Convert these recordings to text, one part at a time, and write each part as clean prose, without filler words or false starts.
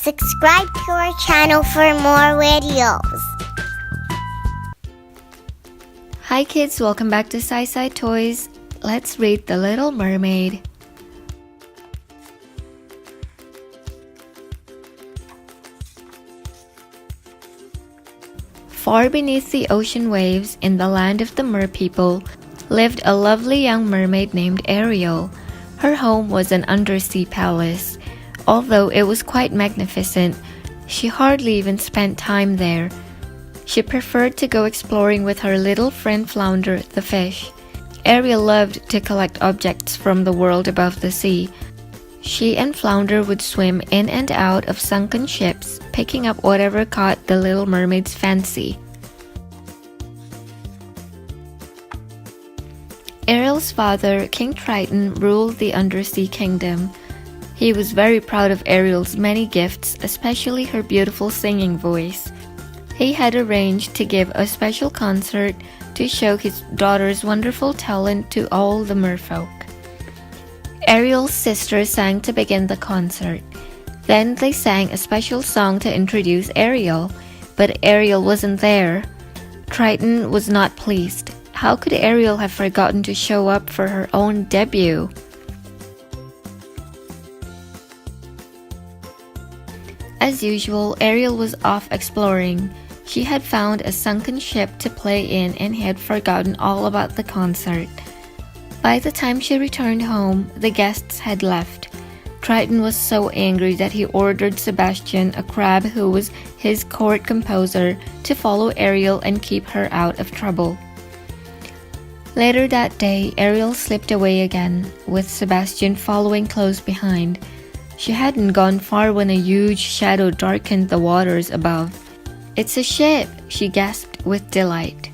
Subscribe to our channel for more videos. Hi kids, welcome back to SySy Toys. Let's read The Little Mermaid. Far beneath the ocean waves, in the land of the merpeople, lived a lovely young mermaid named Ariel. Her home was an undersea palace. Although it was quite magnificent, she hardly even spent time there. She preferred to go exploring with her little friend Flounder the fish. Ariel loved to collect objects from the world above the sea. She and Flounder would swim in and out of sunken ships, picking up whatever caught the little mermaid's fancy. Ariel's father, King Triton, ruled the undersea kingdom. He was very proud of Ariel's many gifts, especially her beautiful singing voice. He had arranged to give a special concert to show his daughter's wonderful talent to all the merfolk. Ariel's sister sang to begin the concert. Then they sang a special song to introduce Ariel, but Ariel wasn't there. Triton was not pleased. How could Ariel have forgotten to show up for her own debut? As usual, Ariel was off exploring. She had found a sunken ship to play in and had forgotten all about the concert. By the time she returned home, the guests had left. Triton was so angry that he ordered Sebastian, a crab who was his court composer, to follow Ariel and keep her out of trouble. Later that day, Ariel slipped away again, with Sebastian following close behind. She hadn't gone far when a huge shadow darkened the waters above. "It's a ship!" she gasped with delight.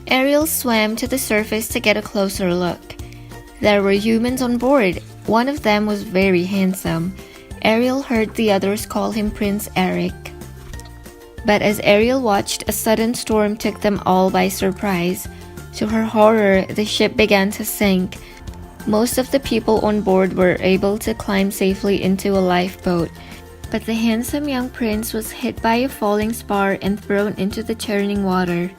Ariel swam to the surface to get a closer look. There were humans on board. One of them was very handsome. Ariel heard the others call him Prince Eric. But as Ariel watched, a sudden storm took them all by surprise. To her horror, the ship began to sink. Most of the people on board were able to climb safely into a lifeboat, but the handsome young prince was hit by a falling spar and thrown into the churning water.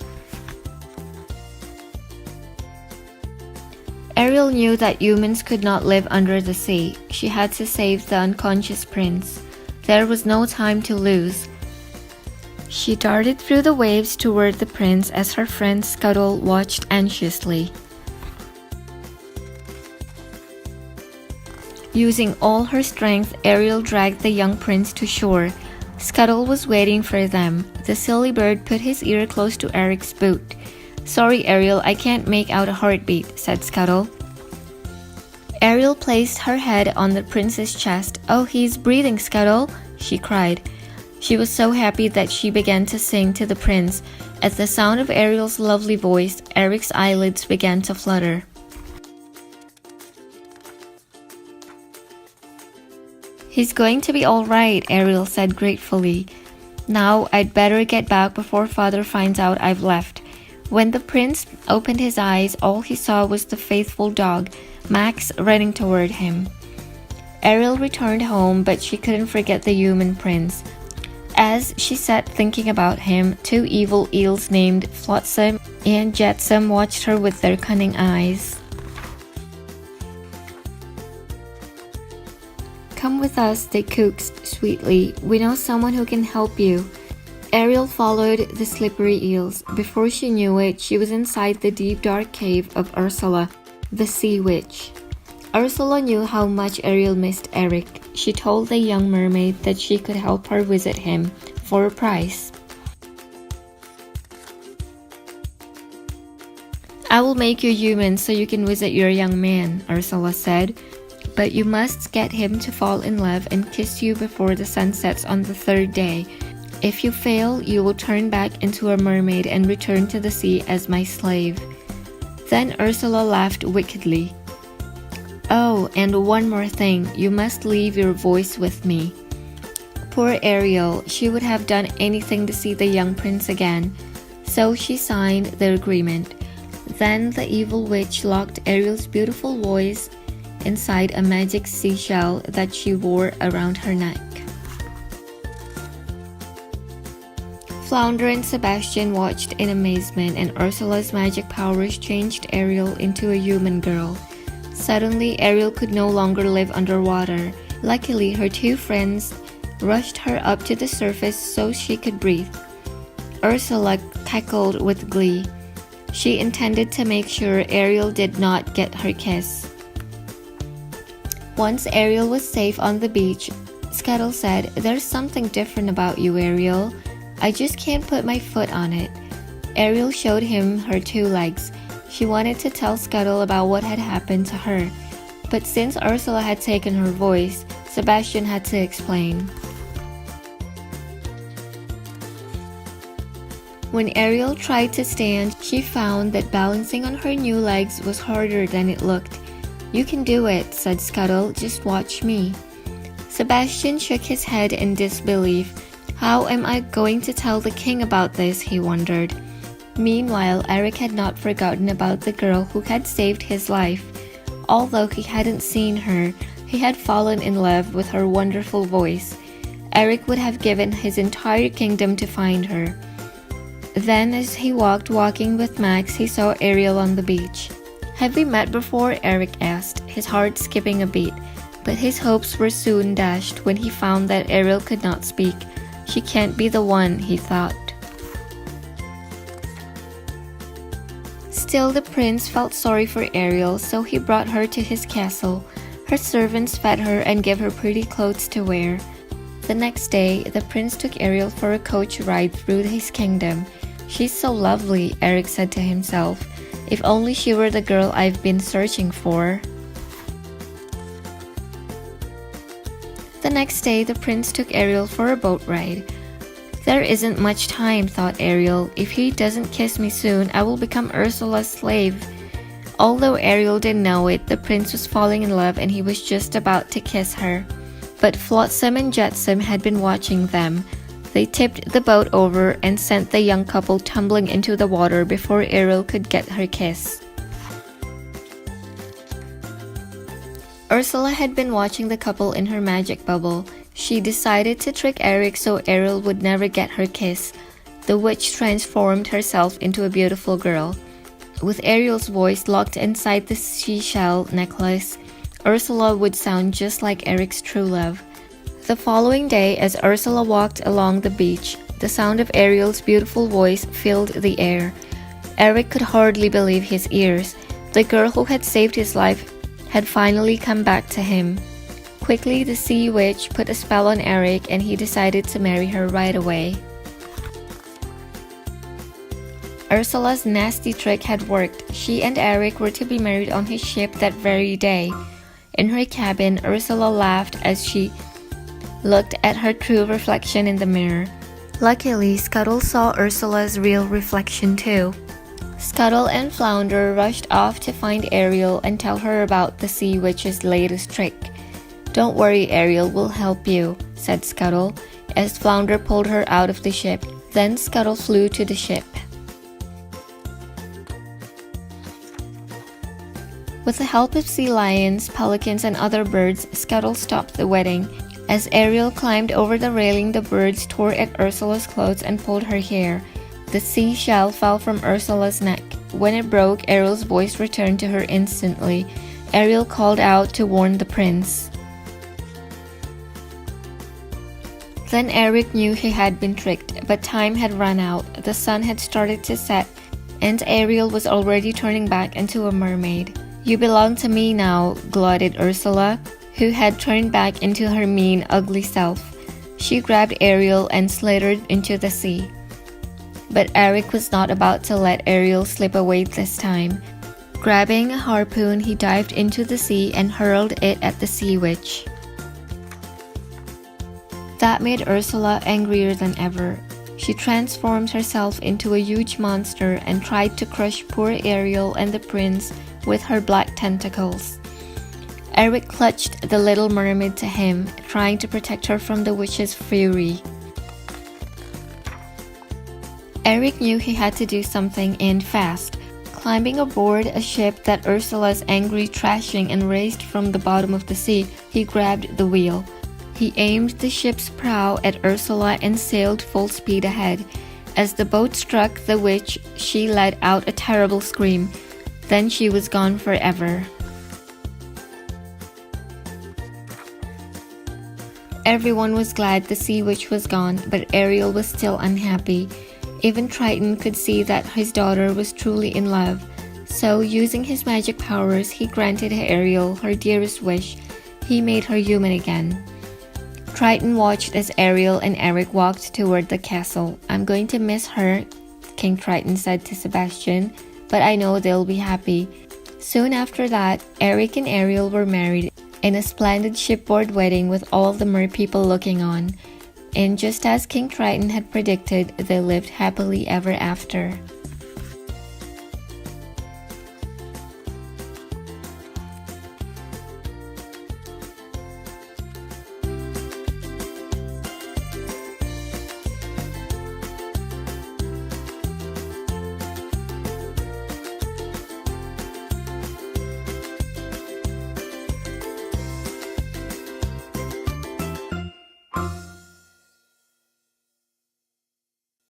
Ariel knew that humans could not live under the sea. She had to save the unconscious prince. There was no time to lose. She darted through the waves toward the prince as her friend Scuttle watched anxiously. Using all her strength, Ariel dragged the young prince to shore. Scuttle was waiting for them. The silly bird put his ear close to Eric's boot. "Sorry, Ariel, I can't make out a heartbeat," said Scuttle. Ariel placed her head on the prince's chest. "Oh, he's breathing, Scuttle," she cried. She was so happy that she began to sing to the prince. At the sound of Ariel's lovely voice, Eric's eyelids began to flutter. "He's going to be all right," Ariel said gratefully. "Now I'd better get back before Father finds out I've left." When the prince opened his eyes, all he saw was the faithful dog, Max, running toward him. Ariel returned home, but she couldn't forget the human prince. As she sat thinking about him, two evil eels named Flotsam and Jetsam watched her with their cunning eyes. "Come with us," they coaxed sweetly. "We know someone who can help you." Ariel followed the slippery eels. Before she knew it, she was inside the deep dark cave of Ursula, the sea witch. Ursula knew how much Ariel missed Eric. She told the young mermaid that she could help her visit him for a price. "I will make you human so you can visit your young man," Ursula said. "But you must get him to fall in love and kiss you before the sun sets on the third day. If you fail, you will turn back into a mermaid and return to the sea as my slave." Then Ursula laughed wickedly. "Oh, and one more thing, you must leave your voice with me." Poor Ariel, she would have done anything to see the young prince again. So she signed the agreement. Then the evil witch locked Ariel's beautiful voice inside a magic seashell that she wore around her neck. Flounder and Sebastian watched in amazement, and Ursula's magic powers changed Ariel into a human girl. Suddenly, Ariel could no longer live underwater. Luckily, her two friends rushed her up to the surface so she could breathe. Ursula cackled with glee. She intended to make sure Ariel did not get her kiss. Once Ariel was safe on the beach, Scuttle said, "There's something different about you, Ariel. I just can't put my foot on it." Ariel showed him her two legs. She wanted to tell Scuttle about what had happened to her, but since Ursula had taken her voice, Sebastian had to explain. When Ariel tried to stand, she found that balancing on her new legs was harder than it looked. "You can do it," said Scuttle, "just watch me." Sebastian shook his head in disbelief. How am I going to tell the king about this, he wondered. Meanwhile, Eric had not forgotten about the girl who had saved his life. Although he hadn't seen her, he had fallen in love with her wonderful voice. Eric would have given his entire kingdom to find her. Then, as he walking with Max, he saw Ariel on the beach. "Have we met before?" Eric asked, his heart skipping a beat. But his hopes were soon dashed when he found that Ariel could not speak. She can't be the one, he thought. Still, the prince felt sorry for Ariel, so he brought her to his castle. Her servants fed her and gave her pretty clothes to wear. The next day, the prince took Ariel for a coach ride through his kingdom. "She's so lovely," Eric said to himself. "If only she were the girl I've been searching for." The next day, the prince took Ariel for a boat ride. "There isn't much time," thought Ariel. "If he doesn't kiss me soon, I will become Ursula's slave." Although Ariel didn't know it, the prince was falling in love and he was just about to kiss her. But Flotsam and Jetsam had been watching them. They tipped the boat over and sent the young couple tumbling into the water before Ariel could get her kiss. Ursula had been watching the couple in her magic bubble. She decided to trick Eric so Ariel would never get her kiss. The witch transformed herself into a beautiful girl. With Ariel's voice locked inside the seashell necklace, Ursula would sound just like Eric's true love. The following day, as Ursula walked along the beach, the sound of Ariel's beautiful voice filled the air. Eric could hardly believe his ears. The girl who had saved his life had finally come back to him. Quickly, the sea witch put a spell on Eric and he decided to marry her right away. Ursula's nasty trick had worked. She and Eric were to be married on his ship that very day. In her cabin, Ursula laughed as she looked at her true reflection in the mirror. Luckily, Scuttle saw Ursula's real reflection too. Scuttle and Flounder rushed off to find Ariel and tell her about the sea witch's latest trick. "Don't worry, Ariel will help you," said Scuttle, as Flounder pulled her out of the ship. Then Scuttle flew to the ship. With the help of sea lions, pelicans, and other birds, Scuttle stopped the wedding. As Ariel climbed over the railing, the birds tore at Ursula's clothes and pulled her hair. The seashell fell from Ursula's neck. When it broke, Ariel's voice returned to her instantly. Ariel called out to warn the prince. Then Eric knew he had been tricked, but time had run out. The sun had started to set, and Ariel was already turning back into a mermaid. "You belong to me now," gloated Ursula, who had turned back into her mean, ugly self. She grabbed Ariel and slithered into the sea. But Eric was not about to let Ariel slip away this time. Grabbing a harpoon, he dived into the sea and hurled it at the sea witch. That made Ursula angrier than ever. She transformed herself into a huge monster and tried to crush poor Ariel and the prince with her black tentacles. Eric clutched the little mermaid to him, trying to protect her from the witch's fury. Eric knew he had to do something, and fast. climbing aboard a ship that Ursula's angry trashing and raised from the bottom of the sea, he grabbed the wheel. He aimed the ship's prow at Ursula and sailed full speed ahead. As the boat struck the witch, she let out a terrible scream. Then she was gone forever. Everyone was glad the sea witch was gone, but Ariel was still unhappy. Even Triton could see that his daughter was truly in love. So, using his magic powers, he granted Ariel her dearest wish. He made her human again. Triton watched as Ariel and Eric walked toward the castle. "I'm going to miss her," King Triton said to Sebastian, "but I know they'll be happy." Soon after that, Eric and Ariel were married in a splendid shipboard wedding with all the merpeople looking on. And just as King Triton had predicted, they lived happily ever after.